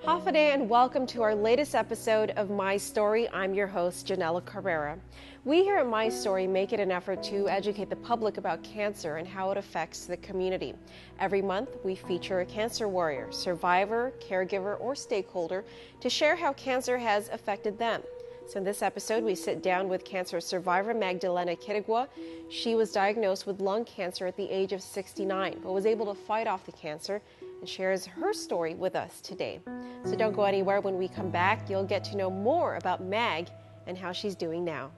Hafade and welcome to our latest episode of My Story. I'm your host, Janella Carrera. We here at My Story make it an effort to educate the public about cancer and how it affects the community. Every month, we feature a cancer warrior, survivor, caregiver, or stakeholder to share how cancer has affected them. So in this episode, we sit down with cancer survivor Magdalena Kirigwa. She was diagnosed with lung cancer at the age of 69, but was able to fight off the cancer and shares her story with us today. So don't go anywhere. When we come back, you'll get to know more about Mag and how she's doing now.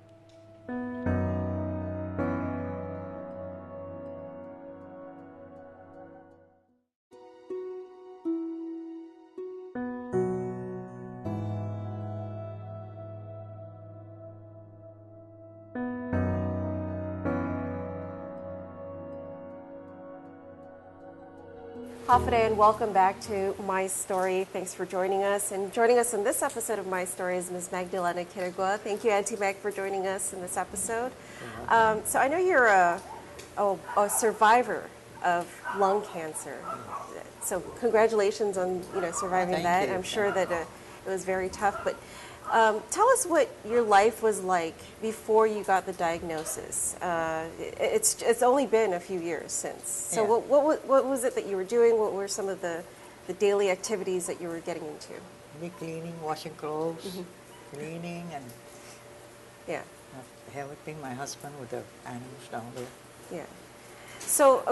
Hafade and welcome back to My Story. Thanks for joining us. And joining us in this episode of My Story is Ms. Magdalena Kirigwa. Thank you, Auntie Meg, for joining us in this episode. So I know you're a survivor of lung cancer. So congratulations on surviving that. You. I'm sure that it was very tough. But tell us what your life was like before you got the diagnosis. It's only been a few years since. So what was it that you were doing? What were some of the daily activities that you were getting into? Maybe cleaning, washing clothes, cleaning, and helping my husband with the animals down there. Yeah. So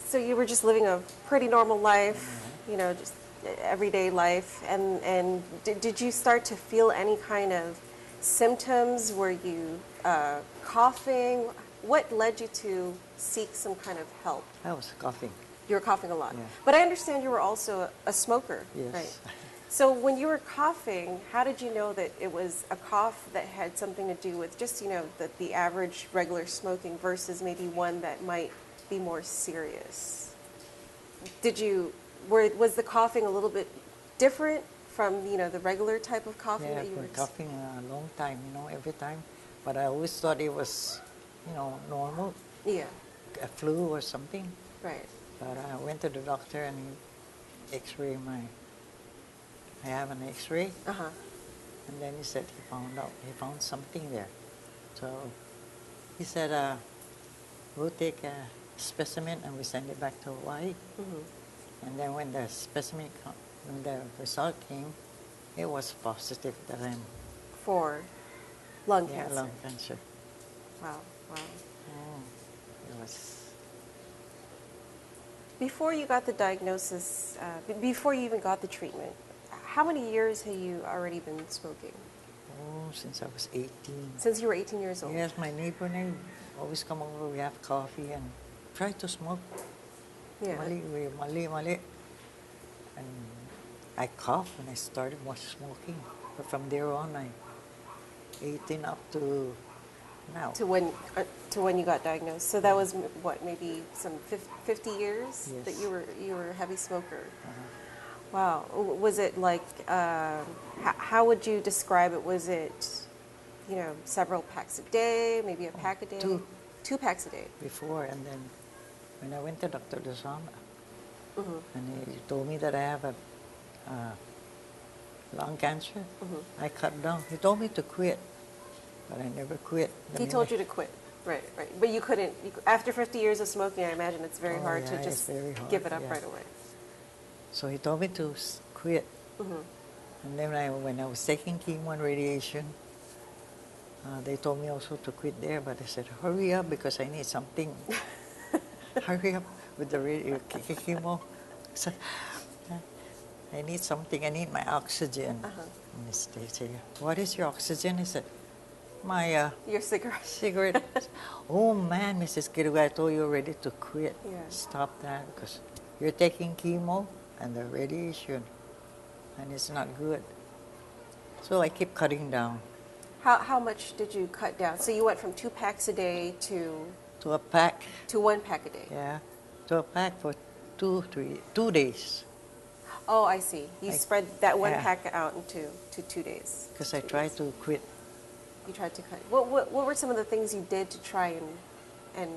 so you were just living a pretty normal life, just everyday life, and did you start to feel any kind of symptoms? Were you coughing? What led you to seek some kind of help? I was coughing. You were coughing a lot. Yeah. But I understand you were also a smoker, yes. Right? So when you were coughing, how did you know that it was a cough that had something to do with just, the average regular smoking versus maybe one that might be more serious? Was the coughing a little bit different from, the regular type of coughing that you were? Yeah, I've been coughing a long time, every time. But I always thought it was, normal. Yeah. A flu or something. Right. But I went to the doctor and he x-rayed I have an x-ray. Uh-huh. And then he said he found something there. So he said, we'll take a specimen and we send it back to Hawaii. Mm-hmm. And then when the when the result came, it was positive that I'm for lung cancer. Yeah, lung cancer. Wow. It was. Before you got the diagnosis, before you even got the treatment, how many years have you already been smoking? Oh, since I was 18. Since you were 18 years old? Yes, my neighbor always come over, we have coffee and try to smoke. Yeah. Mali. And I coughed when I started smoking. But from there on, 18 up to now. To when you got diagnosed. So that was what, maybe some 50 years? Yes. That you were a heavy smoker. Uh-huh. Wow. Was it like, how would you describe it? Was it, several packs a day, maybe a pack a day? Two packs a day. Before, and then when I went to Dr. Dosama, and he told me that I have a lung cancer, I cut down. He told me to quit, but I never quit. He told you to quit. Right. But you couldn't. After 50 years of smoking, I imagine it's very hard to just give it up right away. So he told me to quit. And then when I was taking chemo and radiation, they told me also to quit there, but I said, hurry up because I need something. Hurry up with the chemo. So, I need something. I need my oxygen. And they say, what is your oxygen? I said, your cigarette. Cigarette. Oh man, Mrs. Kirigwa, I told you already to quit. Yeah. Stop that because you're taking chemo and the radiation, and it's not good. So I keep cutting down. How much did you cut down? So you went from 2 packs a day to a pack. To 1 pack a day. Yeah, to a pack for 2 days. Oh, I see. You spread that 1 pack out into 2 days. Because I tried to quit. You tried to cut. What were some of the things you did to try and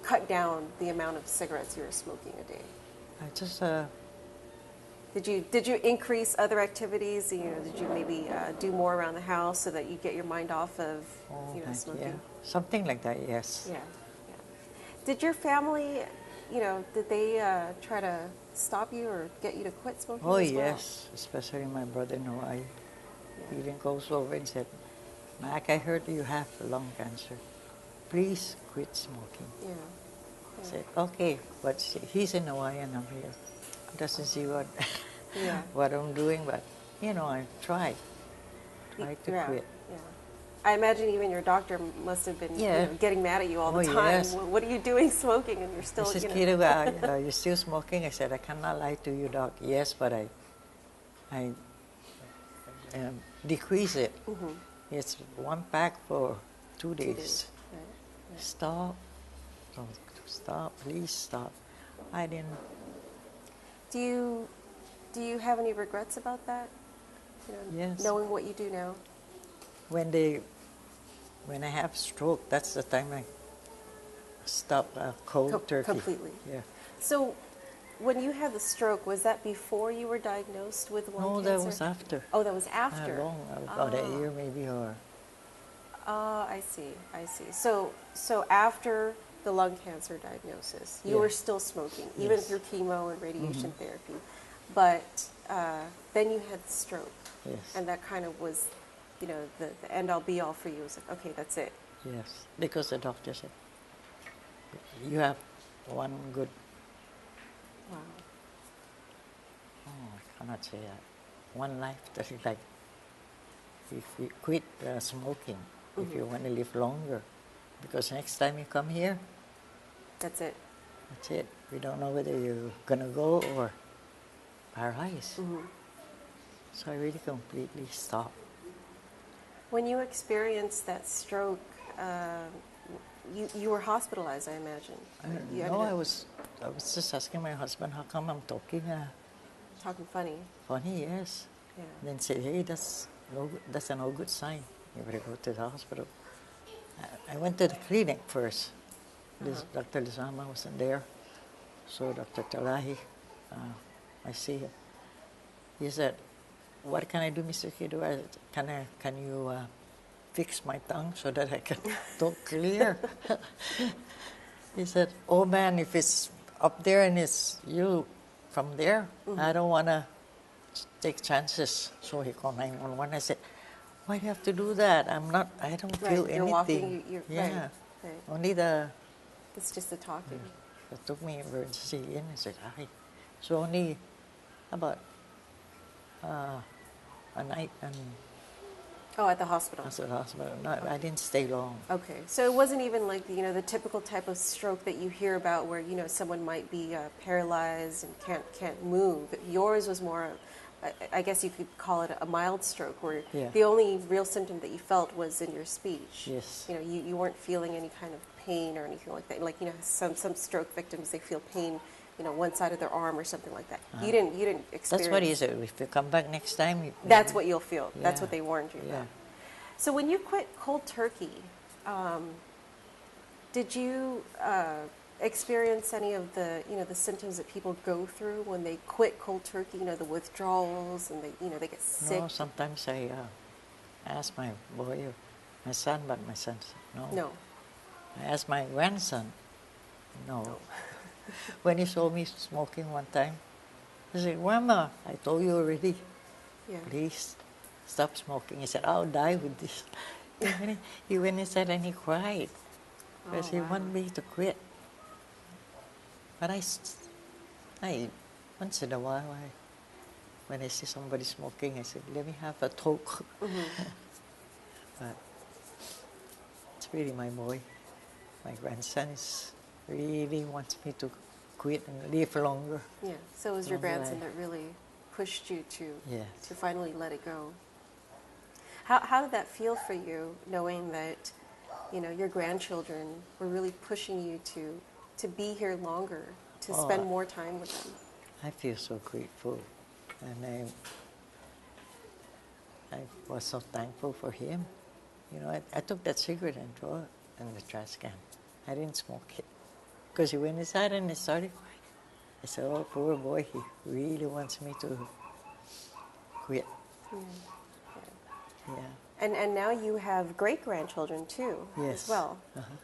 cut down the amount of cigarettes you were smoking a day? I just Did you increase other activities? Did you maybe do more around the house so that you get your mind off of smoking? Yeah, something like that. Yes. Yeah, yeah. Did your family, did they try to stop you or get you to quit smoking Oh as well? yes, especially my brother in Hawaii. He even goes over and said, "Mac, I heard you have lung cancer. Please quit smoking." Yeah. I said, "Okay," but he's in Hawaii and I'm here. Doesn't see what Yeah. what I'm doing, but I tried to Yeah. quit. Yeah. I imagine even your doctor must have been getting mad at you all the Oh, time. yes. What are you doing smoking and you're still, He says, you're still smoking? I said, "I cannot lie to you, doc. Yes, but I decrease it. Mhm. It's one pack for 2 days. 2 days. Right. Yeah. Stop. Don't stop. Please stop." I didn't. Do you have any regrets about that? Yes. Knowing what you do now? When I have stroke, that's the time I stop cold turkey. Completely. Yeah. So, when you had the stroke, was that before you were diagnosed with lung No, cancer? that was after. Oh, that was after. About a year maybe, or. I see. I see. So after the lung cancer diagnosis, you were still smoking, even Yes. through chemo and radiation therapy, but then you had the stroke, Yes. and that kind of was, the end all be all for you. It was like, okay, that's it. Yes, because the doctor said, "You have one good." Wow. Oh, I cannot say that. One life that is like, if you quit smoking, if you want to live longer, because next time you come here, That's it. that's it. We don't know whether you're gonna go or paralyzed. So I really completely stopped. When you experienced that stroke, you were hospitalized, I imagine. You No, ended I up was just asking my husband, how come I'm talking talking funny. funny? Yes. Yeah. Then said, "Hey, that's a no good sign. You better go to the hospital." I went to the clinic first. Dr. Lizama wasn't there, so Dr. Talahi, I see him. He said, "What can I do, Mr. Kido? Can you fix my tongue so that I can talk clear?" He said, "Oh man, if it's up there and it's you from there, I don't want to take chances." So he called 911. I said, "Why do you have to do that? I don't feel You're anything." walking, Yeah. right. Only It's just the talking. they took me emergency in. I said, "Hi." So only about a night and Oh, at the hospital. I was at the hospital. No, I didn't stay long. Okay, so it wasn't even like the typical type of stroke that you hear about, where someone might be paralyzed and can't move. Yours was more, I guess you could call it a mild stroke, where the only real symptom that you felt was in your speech. Yes. You weren't feeling any kind of pain or anything like that. Like some stroke victims, they feel pain, one side of their arm or something like that. You didn't experience. That's what he said. If you come back next time, that's what you'll feel. Yeah. That's what they warned you about. So when you quit cold turkey, did you experience any of the the symptoms that people go through when they quit cold turkey? The withdrawals, and they get sick. No, sometimes I ask my boy, my son, but my son said no. No. I asked my grandson, no. When he saw me smoking one time, he said, "Grandma, I told you already. Yeah. Please stop smoking." He said, "I'll die with this." He went inside and he cried because he wanted me to quit. But I once in a while, when I see somebody smoking, I said, "Let me have a toke." But it's really my boy. My grandson really wants me to quit and live longer. Yeah. So it was your Longer grandson life. that really pushed you to Yes. finally let it go. How did that feel for you, knowing that your grandchildren were really pushing you to be here longer, to spend more time with them? I feel so grateful, and I was so thankful for him. I took that cigarette and threw it in the trash can. I didn't smoke it because he went inside and he started crying. I said, oh, poor boy, he really wants me to quit. Yeah. And now you have great grandchildren too, Yes. as well.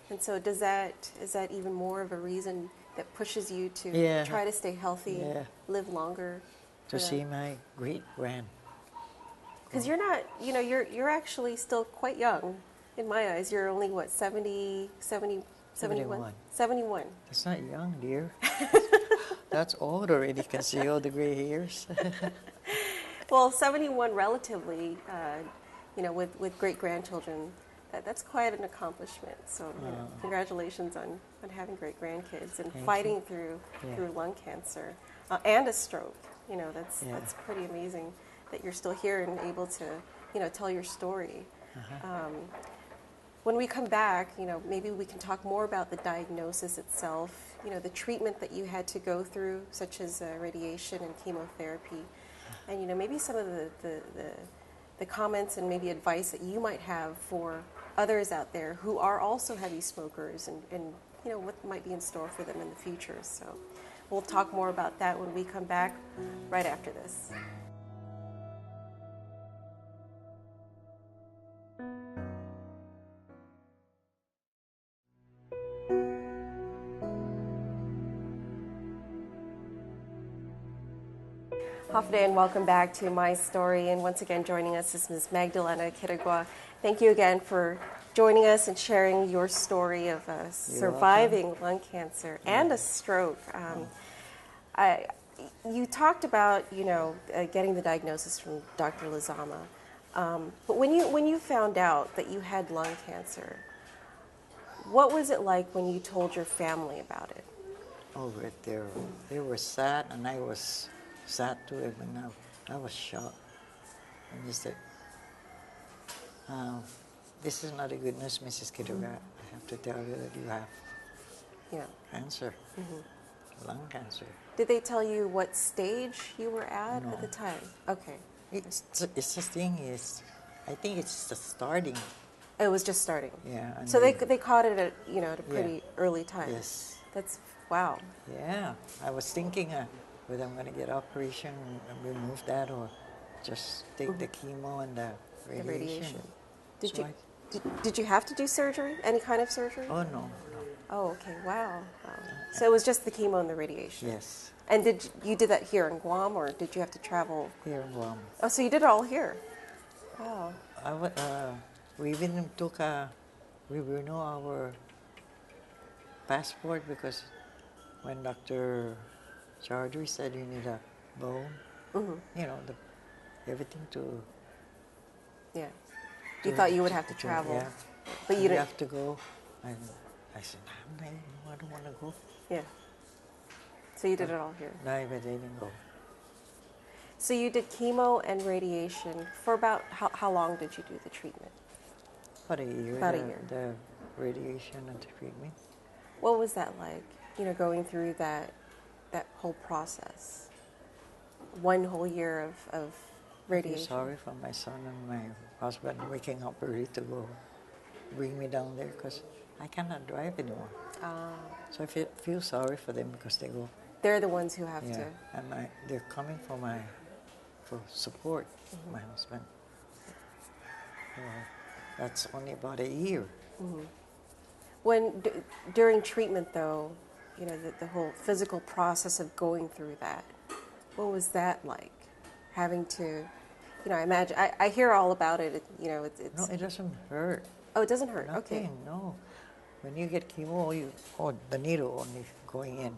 And so is that even more of a reason that pushes you to try to stay healthy, live longer? To see my great grand. Because you're not, you're actually still quite young in my eyes. You're only what, 70, 70, 71? 71. That's not young, dear. That's old already. Can see all the gray hairs. Well, 71 relatively, with great-grandchildren, that's quite an accomplishment. So congratulations on having great grandkids and fighting through lung cancer and a stroke. That's pretty amazing that you're still here and able to, tell your story. When we come back, maybe we can talk more about the diagnosis itself, the treatment that you had to go through, such as radiation and chemotherapy, and maybe some of the comments and maybe advice that you might have for others out there who are also heavy smokers, and what might be in store for them in the future. So we'll talk more about that when we come back right after this. Hafide, and welcome back to My Story. And once again, joining us is Ms. Magdalena Quirigua. Thank you again for joining us and sharing your story of surviving lung cancer and a stroke. You talked about, getting the diagnosis from Dr. Lizama. But when you found out that you had lung cancer, what was it like when you told your family about it? Oh, they were sad, and I was sad too. And I was shocked. And he said, this is not a good news, Mrs. Quirigua. I have to tell you that you have cancer, lung cancer. Did they tell you what stage you were at the time? Okay. It's the thing is, I think it's just starting. It was just starting. Yeah. So they caught it at at a pretty early time. Yes. That's wow. Yeah. I was thinking whether I'm going to get operation and remove that or just take the chemo and the radiation. Did you have to do surgery? Any kind of surgery? Oh no. Oh, okay. Wow. So it was just the chemo and the radiation. Yes. And you did that here in Guam, or did you have to travel? Here in Guam. Oh, so you did it all here. Wow. We even took we renewed our passport because when Dr. Chaudhry said you need a bone, everything to. Yeah. You thought you would have to travel. Yeah. But you didn't have to go. And I said, I don't want to go. Yeah. So you did it all here. No, but they didn't go. So you did chemo and radiation for about how long did you do the treatment? About a year. About a year. The radiation and the treatment. What was that like? Going through that whole process. One whole year of radiation. I feel sorry for my son and my husband waking up early to go bring me down there because I cannot drive anymore. So I feel sorry for them because they go. They're the ones who have to. And they're coming for support, my husband. That's only about a year. When during treatment, though, the whole physical process of going through that, what was that like? Having to, I imagine I hear all about it. It's no, it doesn't hurt. Oh, it doesn't hurt. Nothing, okay. No. When you get chemo, the needle only going in.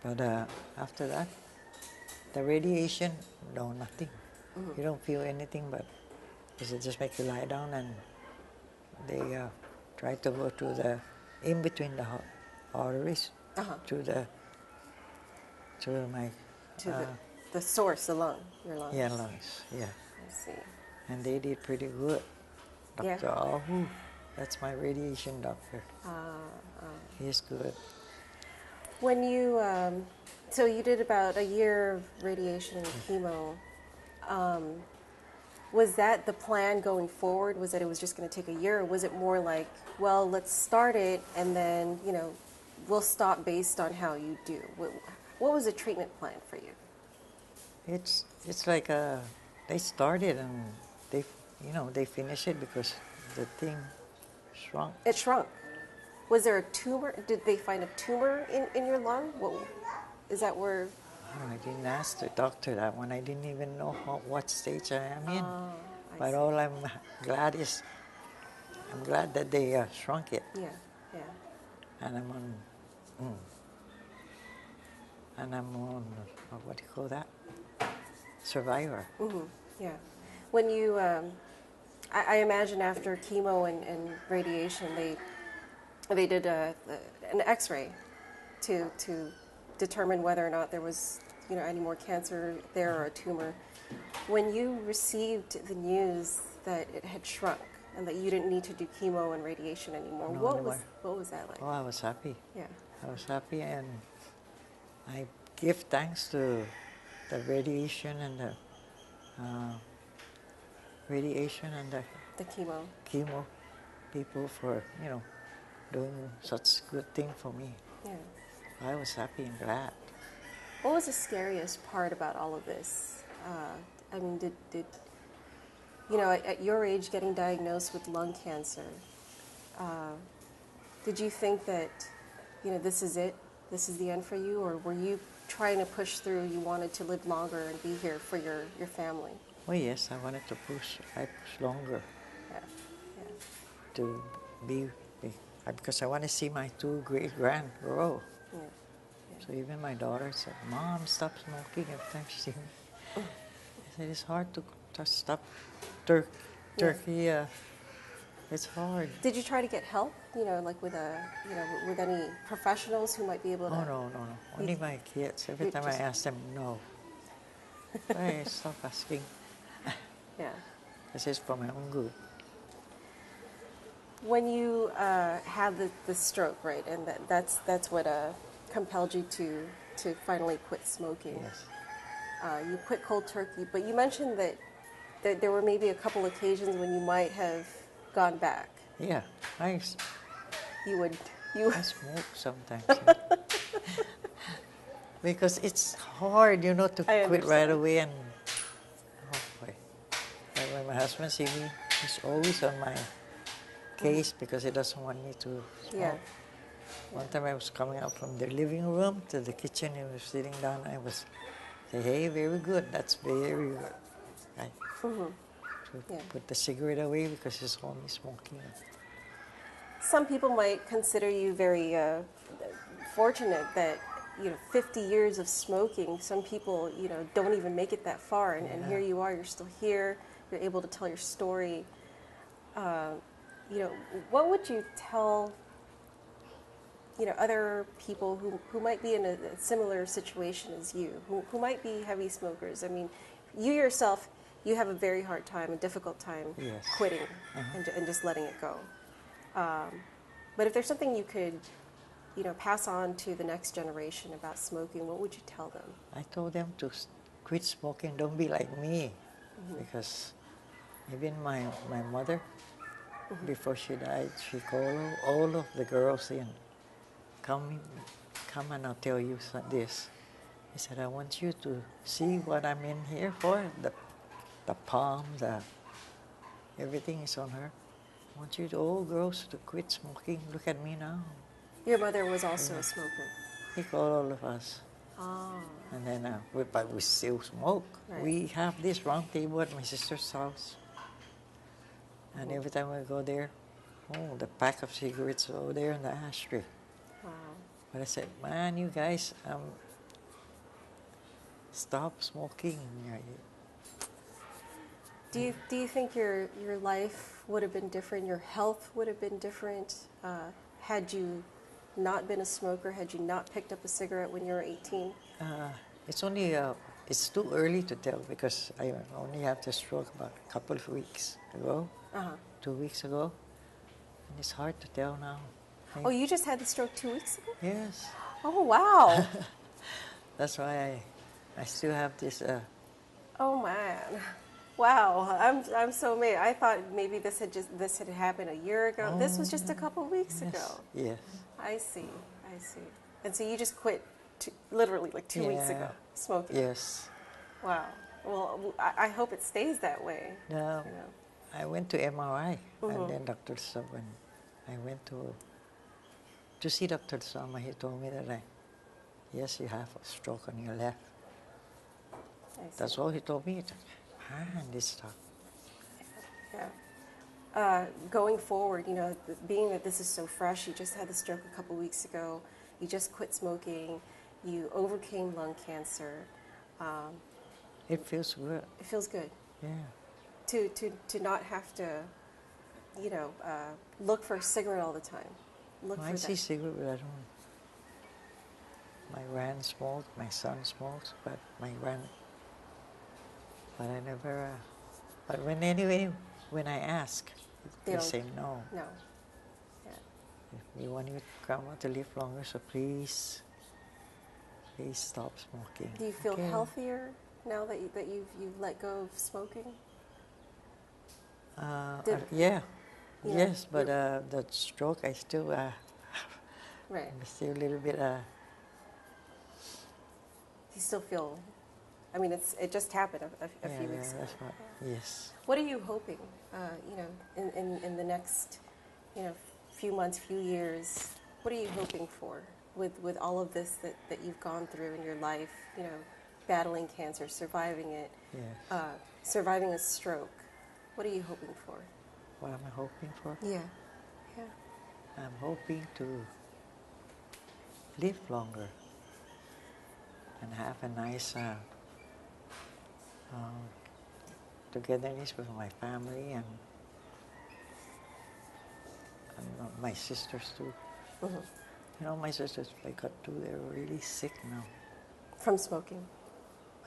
But after that, the radiation, no, nothing. You don't feel anything, but it just make you lie down, and they try to go to in between the arteries to the source, the lung, your lungs. Yeah, lungs. Yeah. I see. And they did pretty good. Dr. Ahu, that's my radiation doctor. He's good. When you, so you did about a year of radiation and chemo. Was that the plan going forward? Was that it was just going to take a year? Or was it more like, well, let's start it and then, we'll stop based on how you do? What was the treatment plan for you? It's like they started and they they finish it because the thing shrunk. It shrunk. Was there a tumor? Did they find a tumor in your lung? What is that where? I didn't ask the doctor that one. I didn't even know what stage I am in. But see. all I'm glad that they shrunk it. Yeah, yeah. And I'm on what do you call that? Survivor. Mm-hmm. Yeah. When you, I imagine after chemo and radiation, they did an X-ray to determine whether or not there was any more cancer there or a tumor. When you received the news that it had shrunk and that you didn't need to do chemo and radiation anymore, No, what was that like? Oh, I was happy. Yeah. I was happy, and I give thanks to the radiation and the chemo people for doing such good thing for me. Yeah. I was happy and glad. What was the scariest part about all of this? I mean, did at your age, getting diagnosed with lung cancer, did you think that this is it, this is the end for you, or were you trying to push through? You wanted to live longer and be here for your family? Oh yes, I wanted to push. I pushed longer. Yeah. To be because I want to see my 2 great-grand grow. Yeah. So even my daughter said, "Mom, stop smoking." Every time she sees me, I said, "It's hard to stop turkey. It's hard." Did you try to get help? Like with with any professionals who might be able to? Oh no. Only my kids. Every time I ask them, no. Hey, stop asking. Yeah. This is for my own good. When you had the stroke, right, and that's what compelled you to finally quit smoking. Yes. You quit cold turkey, but you mentioned that there were maybe a couple occasions when you might have gone back. Yeah, I smoke sometimes. Because it's hard, to quit right away. And boy. Like when my husband sees me, he's always on my case because he doesn't want me to smoke. Yeah. One time I was coming out from the living room to the kitchen, he was sitting down, I was saying, "Hey, very good, that's very good." Right? To put the cigarette away because he's only smoking. Some people might consider you very fortunate that 50 years of smoking. Some people don't even make it that far, and here you are. You're still here. You're able to tell your story. What would you tell other people who might be in a similar situation as you, who might be heavy smokers? I mean, you yourself, you have a very hard time, a difficult time quitting and just letting it go. But if there's something you could, pass on to the next generation about smoking, what would you tell them? I told them to quit smoking, don't be like me. Because even my mother, before she died, she called all of the girls in. Come and I'll tell you this. He said, "I want you to see what I'm in here for, the palm, everything is on her. I want you all girls to quit smoking. Look at me now." Your mother was also a smoker. He called all of us. Oh. And then, but we still smoke. Right. We have this round table at my sister's house. And every time we go there, the pack of cigarettes over there in the ashtray. Wow. But I said, "Man, you guys, stop smoking." Do you think your life would have been different? Your health would have been different had you not been a smoker? Had you not picked up a cigarette when you were 18? It's too early to tell because I only had the stroke about a couple of weeks ago, 2 weeks ago, and it's hard to tell now. Oh, you just had the stroke 2 weeks ago? Yes. Oh, wow. That's why I still have this. Oh man, wow! I'm so amazed. I thought maybe this had happened a year ago. This was just a couple of weeks ago. Yes. I see. And so you just quit literally like 2 weeks Yeah. ago, smoking. Yes. Wow. Well, I hope it stays that way. Now, You know. I went to MRI, and then Dr. Sam, when I went to see Dr. Sama, he told me that yes, you have a stroke on your left. That's all he told me. And this stuff. Yeah. Going forward, you know, being that this is so fresh, you just had the stroke a couple weeks ago, you just quit smoking, you overcame lung cancer. It feels good. It feels good. Yeah. To not have to, you know, look for a cigarette all the time. I see cigarette, but I don't. My grand smoked, my son smokes, but but I never. But when I ask, they say no. No. Yeah. We want you to come out to live longer, so please stop smoking. Do you feel healthier now that you've let go of smoking? Yeah. Yes, but the stroke, I still right. I'm still a little bit. You still feel. I mean, it just happened a few weeks ago. That's right. Yes. What are you hoping? You know, in the next, you know, few months, few years. What are you hoping for with all of this that you've gone through in your life? You know, battling cancer, surviving it, Yes. surviving a stroke. What are you hoping for? What am I hoping for? Yeah. I'm hoping to live longer and have a nice togetherness with my family and my sisters too. Mm-hmm. You know, my sisters, I got two, they're really sick now. From smoking?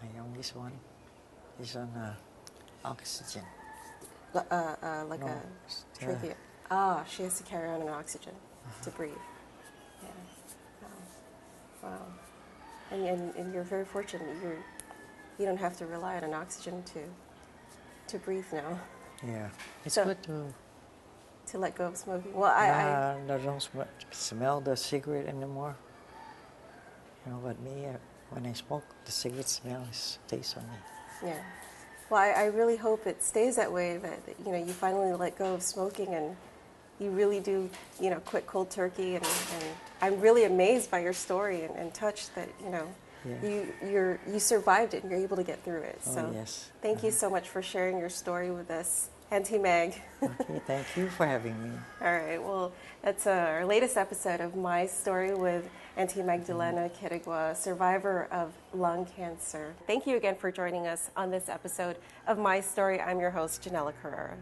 My youngest one is on oxygen. Like a trachea. She has to carry on an oxygen to breathe. Yeah. Wow. And you're very fortunate. You don't have to rely on an oxygen to breathe now. Yeah. It's good to let go of smoking. Well, I don't smell the cigarette anymore. You know, but me, when I smoke, the cigarette smell stays on me. Yeah. Well, I really hope it stays that way, that you know, you finally let go of smoking and you really do, you know, quit cold turkey. And I'm really amazed by your story and touched that, you know, you survived it and you're able to get through it. So yes. Thank you so much for sharing your story with us, Auntie Meg. Okay, thank you for having me. All right, well, that's our latest episode of My Story with Auntie Magdalena Quirigua, survivor of lung cancer. Thank you again for joining us on this episode of My Story. I'm your host, Janella Carrera.